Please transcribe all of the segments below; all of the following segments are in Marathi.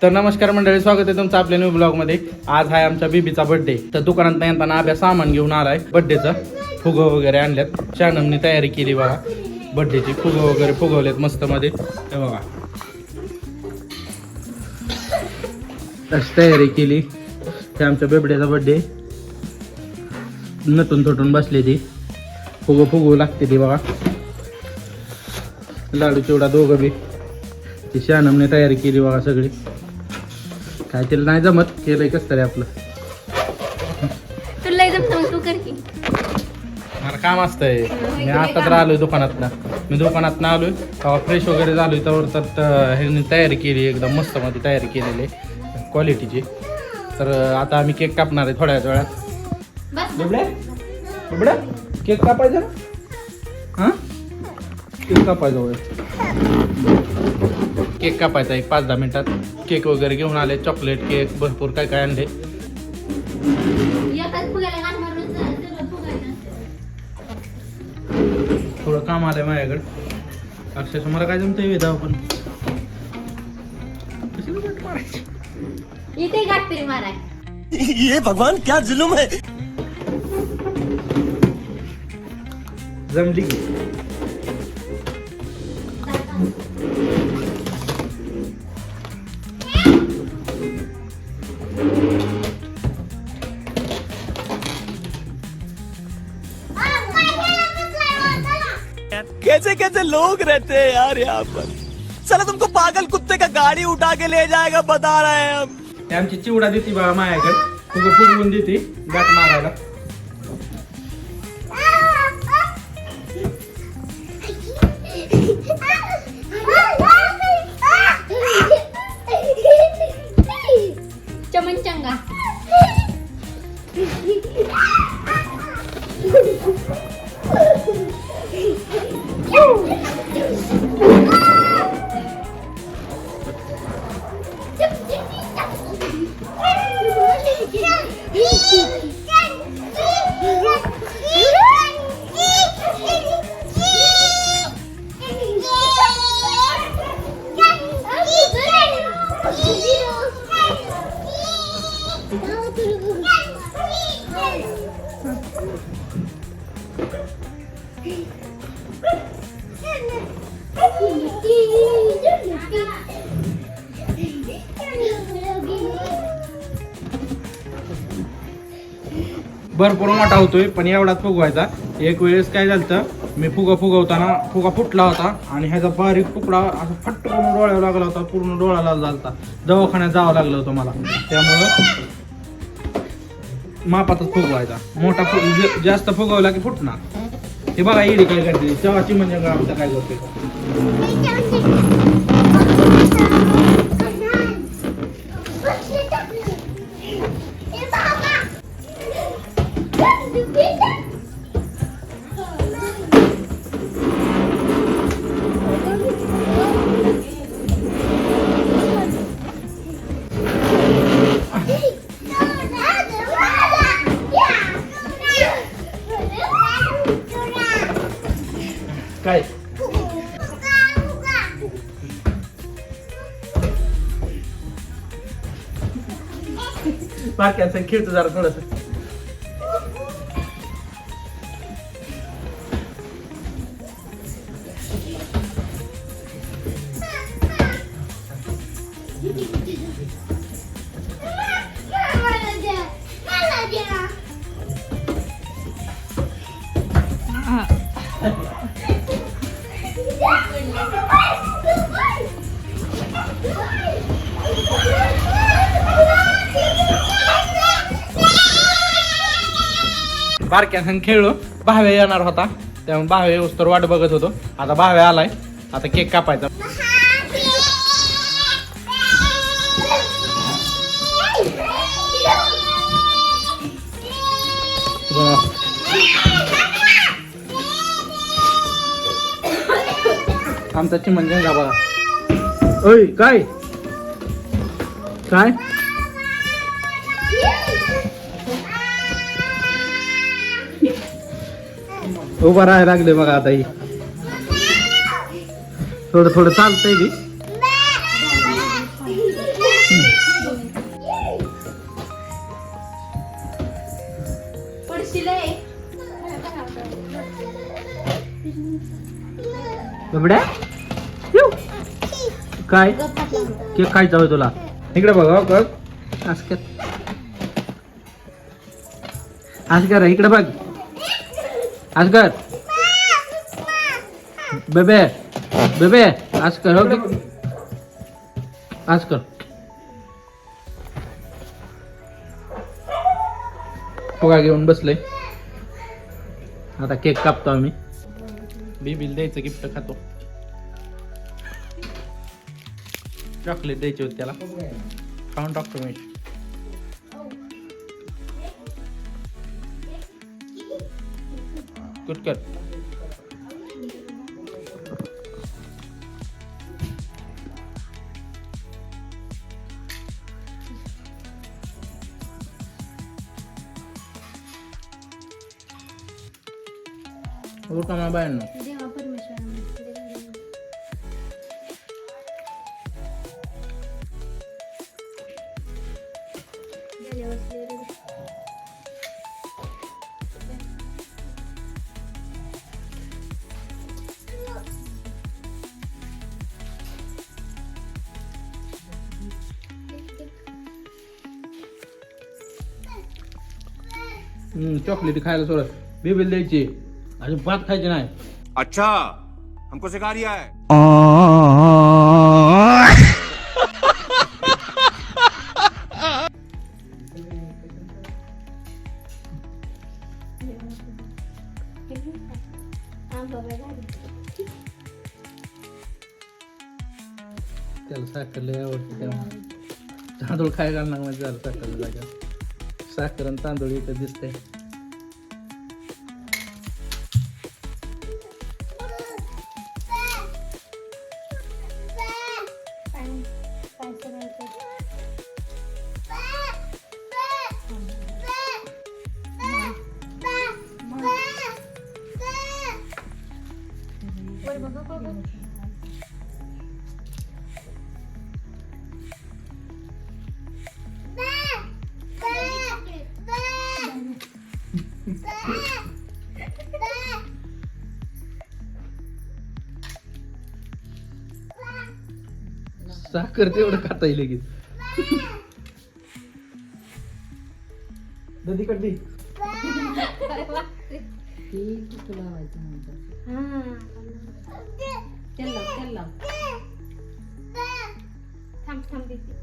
तर नमस्कार मंडळी, स्वागत आहे तुमचं आपल्या न्यू ब्लॉगमध्ये. आज आहे आमच्या बेबीचा बर्थडे. तर दुकानात येताना आब्या सामान घेऊन आलाय बर्थडेचं. फुगं वगैरे आणल्यात. शहानमने तयारी केली बघा बर्थडेची. फुगं वगैरे फुगवलेत मस्त मध्ये. हे बघा अशी तयारी केली. ते आमच्या बेबड्याचा बर्थडे. नटून थोटून बसले ती. फुगवू लागते ती बघा. लाडू चिवडा दोघं बी. ती शहानमने तयारी केली बघा सगळी. काय तिला नाही जमत, केलंय कसं तरी आपलं. तुला जमत तू कर की. मला काम असतंय. मी आता तर आलोय दुकानातनं. आलोय तेव्हा फ्रेश वगैरे झालोय तर ह्यांनी तयारी केली एकदम मस्त मध्ये तयारी केलेली क्वालिटीची. तर आता आम्ही केक कापणार आहे थोड्याच वेळात. बुबड्या केक कापायचा ना. हां केक कापायचा होय. केक कापायचा एक 5-10 मिनिटात. केक वगैरे घेऊन आले. चॉकलेट केक भरपूर काय काय आणले. थोडं काम आलंय माझ्याकडे. अक्षरशः मला काय जमतंय वेदाव पण इथे गाठ तरी माराय. ये भगवान क्या जुलुम है. जमली की. कैसे कैसे लोग रहते हैं यार यहाँ पर. चला तुमको पागल कुत्ते का गाड़ी उठा के ले जाएगा बता रहे हैं हम. आमची चिवडा देते बा माझ्याकडे. फुगवून देते गाठ मारायला. चमनचंगा. भरपूर मोठा होतोय पण एवढाच फुगवायचा. एक वेळेस काय झालं, मी फुगवताना फुगा फुटला होता आणि ह्याचा बारीक तुकडा असं फटकन डोळ्याला लागला होता. पूर्ण डोळ्याला झालता. दवाखान्यात जावं लागलं होतं मला. त्यामुळं मापातच फुगवायचा. मोठा जास्त फुगवला की फुटणार. हे बघा इडी काय करते. चवाची म्हणजे आमचं काय करते. काय बाकी खेळतो जरा थोडस. बारक्यानं खेळलो. भाव्या येणार होता त्यामुळे भाव्या येऊस तर वाट बघत होतो. आता भाव्या आलाय. आता केक कापायचा. आमचा चिमणजंगा बघा. ओय काय काय उभा राहायला लागले बघा. आता ही थोडं थोडं चालतंय बी. पडशील बबड्या काय केक खायचा होय तुला इकडे बघ बघ असं कर इकडे बघ असं कर बेबे बेबे असं कर हो असं कर फुगा घेऊन बसले आता केक कापतो आम्ही बेबीला द्यायचं गिफ्ट खातो चॉकलेट द्यायची होती त्याला खाऊन टाकतो मी कुठकर उठा मला बाहेर ना देवा परमेश्वर चॉकलेट खायला सोडत बेबीला द्यायची आणि भात खायचे नाही अच्छा हमको सिखा रिया है त्याला साखर लय आवडते तेव्हा तांदूळ खाय घालणार म्हणजे झालं साखर जागा साखर आणि तांदूळ इथं दिसतंय साखर तेवढं खाता येईल लगेच दधी कडली थांब थांब देते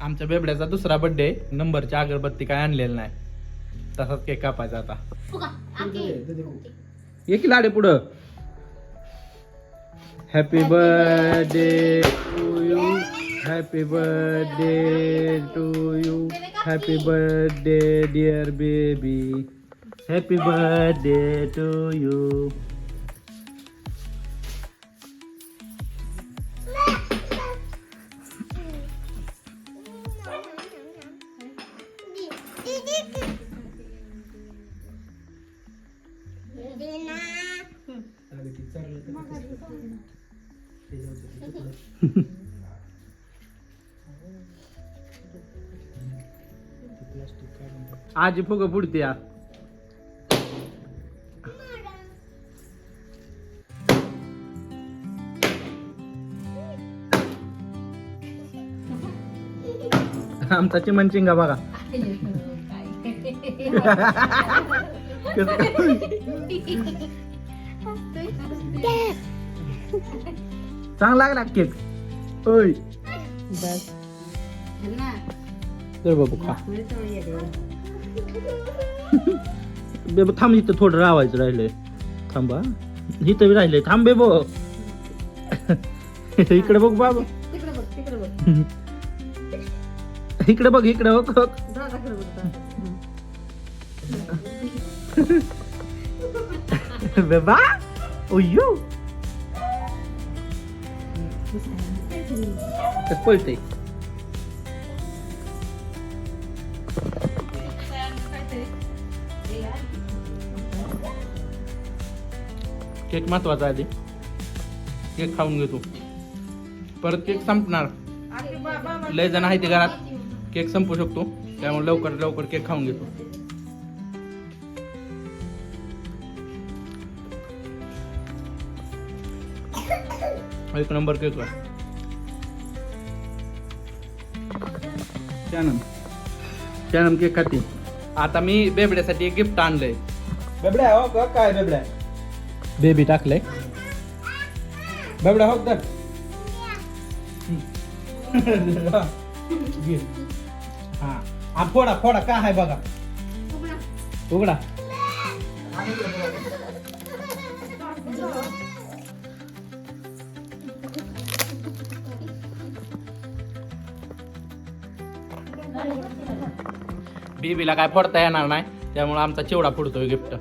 आमच्या बेबड्याचा दुसरा बर्थडे नंबरची अगरबत्ती काय आणलेली नाही तसाच केक कापायचा आता फुगा आके एक लाडे पुढं happy birthday to you happy birthday to you happy birthday dear baby happy birthday to you आजी फुग पुढते या आमचा चिमणचिंगा बघा चांगला लागला केक ओय तर बाबू खा बेबो थांब इथं थोडं राहायचं राहिलंय थांबा इथं बी राहिलंय थांब बेबो इकडे बघ बाबा इकडे बघ इकडे बघ बेबा ओयो पळते केक महत्वाचा आधी केक खाऊन घेतो परत केक संपणार लय जण आहे ते घरात केक संपू शकतो त्यामुळे लवकर लवकर केक खाऊन घेतो एक नंबर केक आहे त्यानम केक खाते आता मी बेबड्यासाठी एक गिफ्ट आणलंय बेबड्या हो का काय बेबड्या बेबी टाकलंय बेबड्या हो तर हा फोडा फोडा काय आहे बघा उघडा बेबीला काय फोडता येणार नाही त्यामुळे आमचा चिवडा फोडतोय गिफ्ट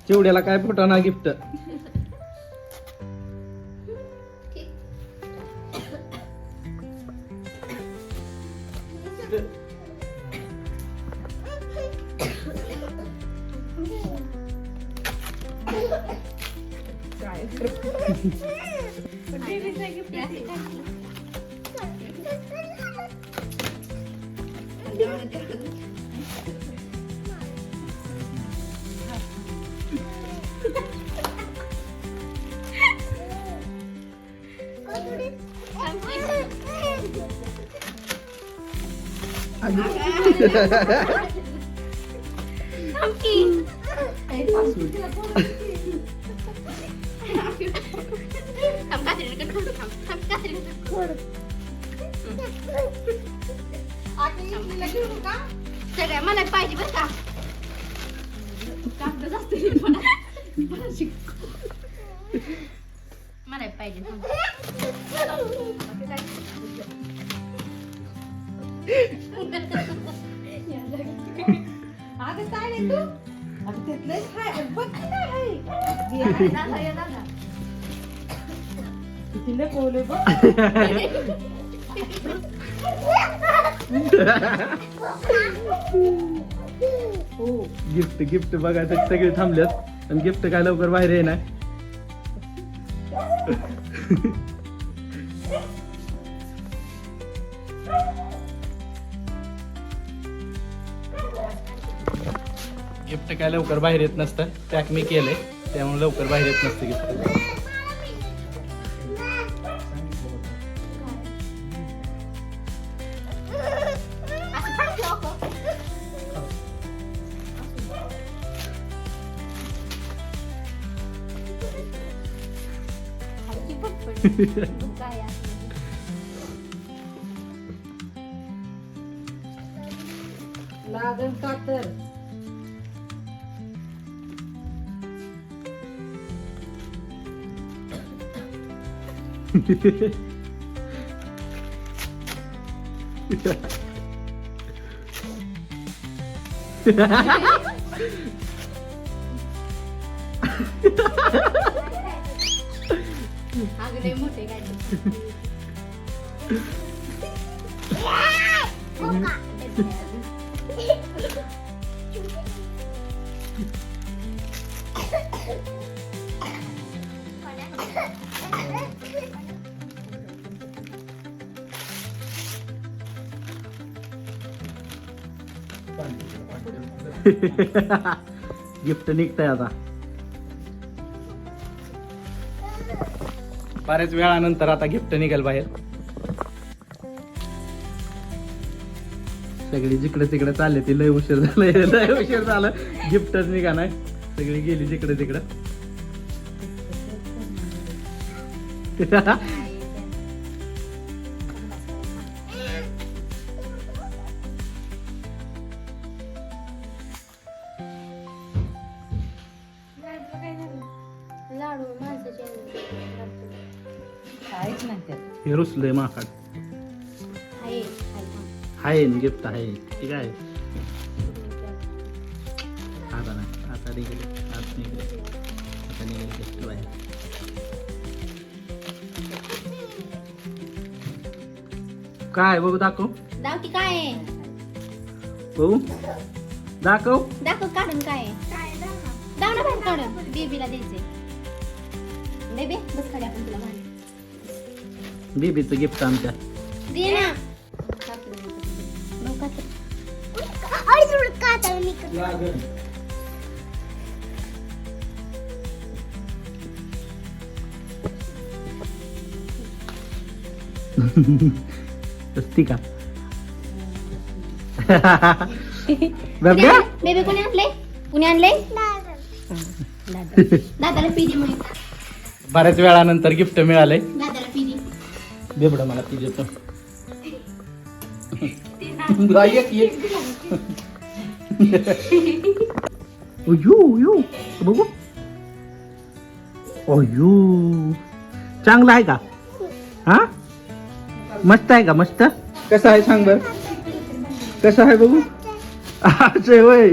चिवड्याला काय फुटाना गिफ्ट सगळ्या मला पाहिजे बरं का मला पाहिजे गिफ्ट गिफ्ट बघायचं सगळे थांबल्यात आणि गिफ्ट काय लवकर बाहेर येणार गिफ्ट काय लवकर बाहेर येत नसतं पॅक मी केलंय त्यामुळे लवकर बाहेर येत नसतं गिफ्ट लागन का तर अगदी मोठे गाडी गिफ्ट निघतंय आता बऱ्याच वेळानंतर आता गिफ्ट निघेल बाहेर सगळी जिकडे तिकडे चालले ती लय उशीर झालं लय उशीर झालं गिफ्टच निघा नाही सगळी गेली जिकडे तिकडे लाडू माणसाचे हे रुसलंय माकड. हाय थांब. आहे गिफ्ट आहे ठीक आहे. आता नाही आता निघेल आता निघेल आता निघेल गिफ्ट बाहेर. काय बघू दाखव दाव की काय आहे? बघू दाखव. दाखव काढून काय आहे? दाव ना बाहेर काढून बेबीला द्यायचे. बेबी बस खाली आपण तुला बाहेर बेबीचं गिफ्ट आमच्या. दे ना. असती का बघा बेबी कोणी आणले? कुणी आणले? दादाला पिली म्हणून. बऱ्याच वेळानंतर गिफ्ट मिळालंय. दादाला पिली. बेबडा मला ती देतो. बघू अयो चांगला आहे का? हा मस्त आहे का? मस्त कसं आहे सांग बर. कसं आहे बघू. अच्छा होय.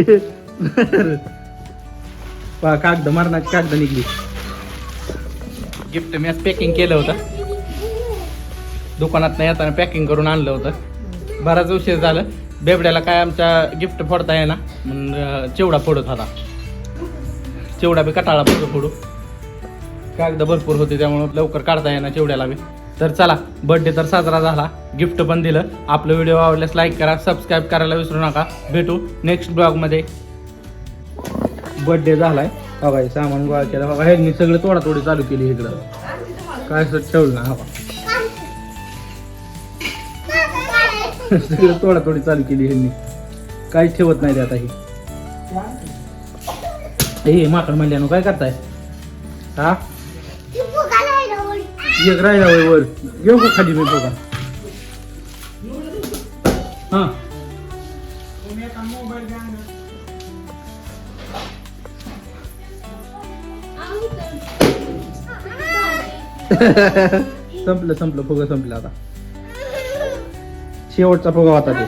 कागद मरणाची कागद निघली. गिफ्ट मी आज पॅकिंग केलं होतं. दुकानात नाही येताना पॅकिंग करून आणलं होतं. बराच उशीर झालं. बेबड्याला काय आमच्या गिफ्ट फोडता येईना म्हणून चिवडा फोडत होता. चिवडा बी कटाळा फोडू कागद भरपूर होते त्यामुळं लवकर काढता येईना चिवड्याला बी. तर चला बर्थडे तर साजरा झाला. गिफ्ट पण दिलं. आपलं व्हिडिओ आवडल्यास लाईक करा सबस्क्राईब करायला विसरू नका. भेटू नेक्स्ट ब्लॉगमध्ये. बर्थडे झालाय बघा सामान गोळा केला बघा. ह्यांनी सगळं तोडातोडी चालू केली इकडं. काय असं ठेवलं ना हवा. सगळं तोडातोडी चालू केली ह्यांनी. काहीच ठेवत नाही ते आता हे माकड म्हणल्यानं काय करताय? हा एक राहिला वर घेऊ का खाली मी बघा. हा संपलं फुगा संपलं आता. शेवटचा फुगा होता ते.